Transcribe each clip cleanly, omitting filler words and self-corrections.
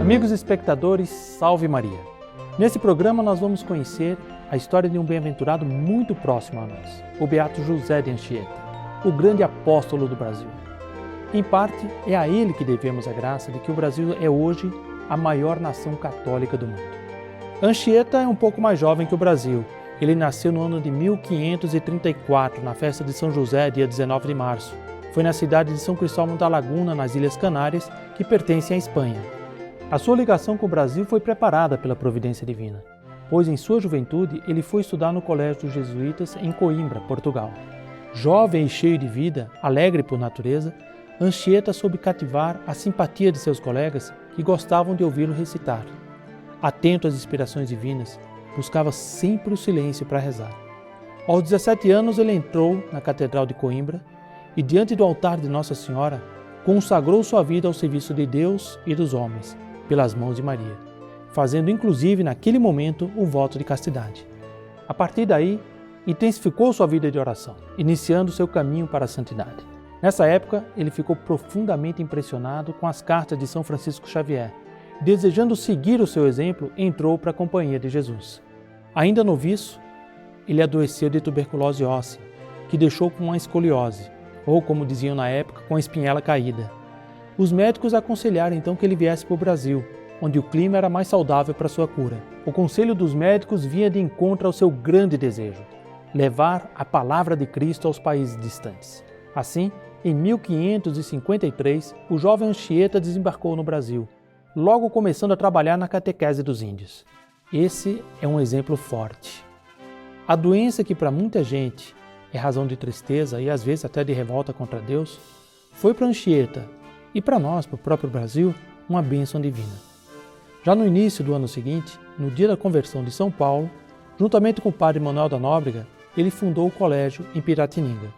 Amigos espectadores, salve Maria! Nesse programa nós vamos conhecer a história de um bem-aventurado muito próximo a nós, o Beato José de Anchieta, o grande apóstolo do Brasil. Em parte, é a ele que devemos a graça de que o Brasil é hoje a maior nação católica do mundo. Anchieta é um pouco mais jovem que o Brasil. Ele nasceu no ano de 1534, na festa de São José, dia 19 de março. Foi na cidade de São Cristóvão da Laguna, nas Ilhas Canárias, que pertencem à Espanha. A sua ligação com o Brasil foi preparada pela providência divina, pois em sua juventude ele foi estudar no Colégio dos Jesuítas em Coimbra, Portugal. Jovem e cheio de vida, alegre por natureza, Anchieta soube cativar a simpatia de seus colegas que gostavam de ouvi-lo recitar. Atento às inspirações divinas, buscava sempre o silêncio para rezar. Aos 17 anos ele entrou na Catedral de Coimbra e, diante do altar de Nossa Senhora, consagrou sua vida ao serviço de Deus e dos homens, pelas mãos de Maria, fazendo inclusive naquele momento o voto de castidade. A partir daí, intensificou sua vida de oração, iniciando seu caminho para a santidade. Nessa época, ele ficou profundamente impressionado com as cartas de São Francisco Xavier. Desejando seguir o seu exemplo, entrou para a companhia de Jesus. Ainda noviço, ele adoeceu de tuberculose óssea, que deixou com uma escoliose, ou como diziam na época, com a espinhela caída. Os médicos aconselharam então que ele viesse para o Brasil, onde o clima era mais saudável para sua cura. O conselho dos médicos vinha de encontro ao seu grande desejo, levar a palavra de Cristo aos países distantes. Assim, em 1553, o jovem Anchieta desembarcou no Brasil, logo começando a trabalhar na catequese dos índios. Esse é um exemplo forte. A doença que para muita gente é razão de tristeza e às vezes até de revolta contra Deus, foi para Anchieta e para nós, para o próprio Brasil, uma bênção divina. Já no início do ano seguinte, no dia da conversão de São Paulo, juntamente com o padre Manuel da Nóbrega, ele fundou o colégio em Piratininga.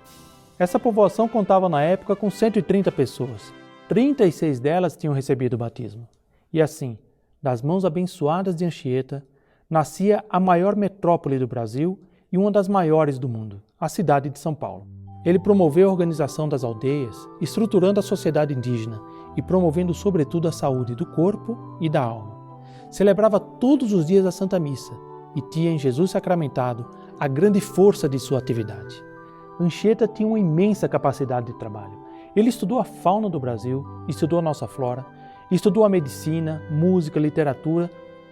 Essa povoação contava na época com 130 pessoas. 36 delas tinham recebido o batismo. E assim, das mãos abençoadas de Anchieta, nascia a maior metrópole do Brasil e uma das maiores do mundo, a cidade de São Paulo. Ele promoveu a organização das aldeias, estruturando a sociedade indígena e promovendo sobretudo a saúde do corpo e da alma. Celebrava todos os dias a Santa Missa e tinha em Jesus sacramentado a grande força de sua atividade. Anchieta tinha uma imensa capacidade de trabalho. Ele estudou a fauna do Brasil, estudou a nossa flora, estudou a medicina, música, literatura,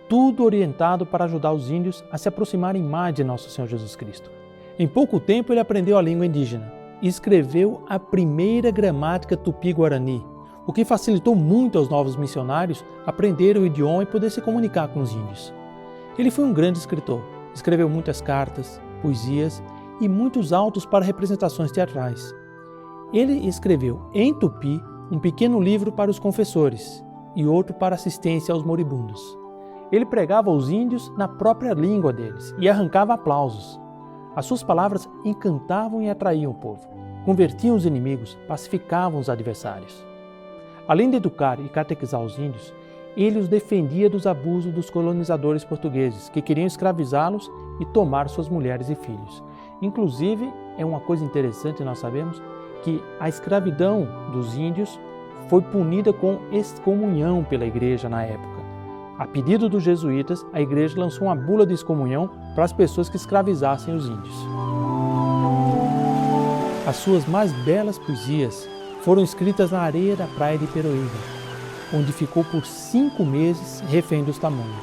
tudo orientado para ajudar os índios a se aproximarem mais de Nosso Senhor Jesus Cristo. Em pouco tempo ele aprendeu a língua indígena e escreveu a primeira gramática tupi-guarani, o que facilitou muito aos novos missionários aprender o idioma e poder se comunicar com os índios. Ele foi um grande escritor, escreveu muitas cartas, poesias e muitos autos para representações teatrais. Ele escreveu em tupi um pequeno livro para os confessores e outro para assistência aos moribundos. Ele pregava aos índios na própria língua deles e arrancava aplausos. As suas palavras encantavam e atraíam o povo, convertiam os inimigos, pacificavam os adversários. Além de educar e catequizar os índios, ele os defendia dos abusos dos colonizadores portugueses, que queriam escravizá-los e tomar suas mulheres e filhos. Inclusive, é uma coisa interessante, nós sabemos que a escravidão dos índios foi punida com excomunhão pela igreja na época. A pedido dos jesuítas, a igreja lançou uma bula de excomunhão para as pessoas que escravizassem os índios. As suas mais belas poesias foram escritas na areia da praia de Peroíba, onde ficou por 5 meses refém dos tamanhos.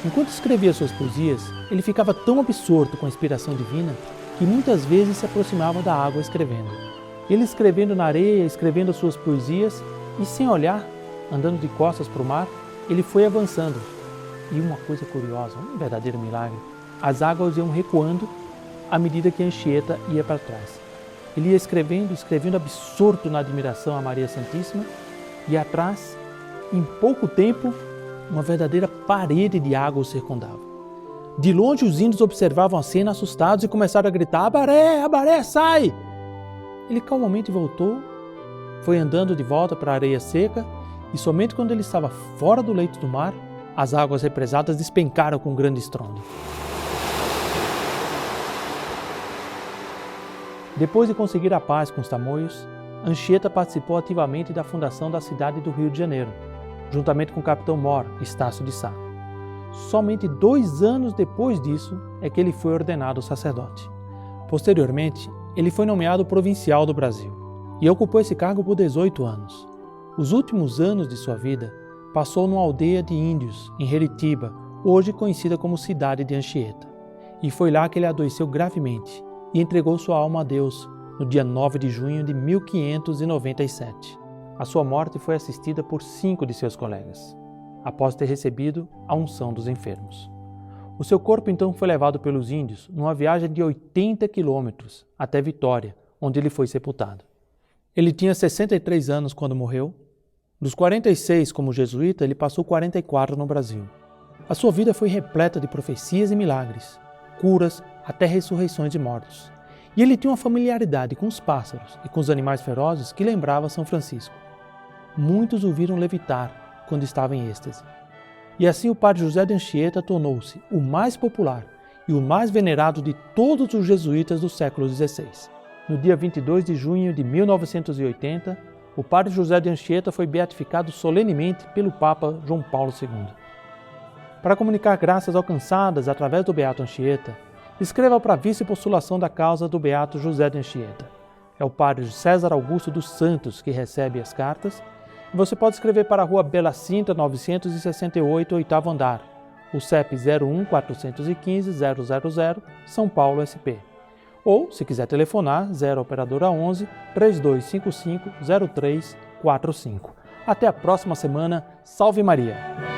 Enquanto escrevia suas poesias, ele ficava tão absorto com a inspiração divina que muitas vezes se aproximava da água escrevendo. Ele escrevendo na areia, escrevendo as suas poesias e sem olhar, andando de costas para o mar, ele foi avançando. E uma coisa curiosa, um verdadeiro milagre, as águas iam recuando à medida que Anchieta ia para trás. Ele ia escrevendo, absorto na admiração a Maria Santíssima, e atrás, em pouco tempo, uma verdadeira parede de água o circundava. De longe os índios observavam a cena assustados e começaram a gritar: Abaré, sai! Ele calmamente voltou, foi andando de volta para a areia seca e somente quando ele estava fora do leito do mar, as águas represadas despencaram com grande estrondo. Depois de conseguir a paz com os tamoios, Anchieta participou ativamente da fundação da cidade do Rio de Janeiro. juntamente com o capitão mor Estácio de Sá. Somente 2 anos depois disso é que ele foi ordenado sacerdote. Posteriormente, ele foi nomeado provincial do Brasil e ocupou esse cargo por 18 anos. Os últimos anos de sua vida passou numa aldeia de índios, em Heritiba, hoje conhecida como cidade de Anchieta. E foi lá que ele adoeceu gravemente e entregou sua alma a Deus no dia 9 de junho de 1597. A sua morte foi assistida por 5 de seus colegas, após ter recebido a unção dos enfermos. O seu corpo então foi levado pelos índios numa viagem de 80 quilômetros até Vitória, onde ele foi sepultado. Ele tinha 63 anos quando morreu. Dos 46 como jesuíta, ele passou 44 no Brasil. A sua vida foi repleta de profecias e milagres, curas até ressurreições de mortos. E ele tinha uma familiaridade com os pássaros e com os animais ferozes que lembrava São Francisco. Muitos o viram levitar quando estava em êxtase. E assim o padre José de Anchieta tornou-se o mais popular e o mais venerado de todos os jesuítas do século XVI. No dia 22 de junho de 1980, o padre José de Anchieta foi beatificado solenemente pelo Papa João Paulo II. Para comunicar graças alcançadas através do Beato Anchieta, escreva para a vice-postulação da causa do Beato José de Anchieta. É o padre César Augusto dos Santos que recebe as cartas. E você pode escrever para a Rua Bela Cinta, 968, 8º andar, o CEP 01-415-000, São Paulo, SP. Ou, se quiser telefonar, 0 operadora 11 3255 0345. Até a próxima semana. Salve Maria!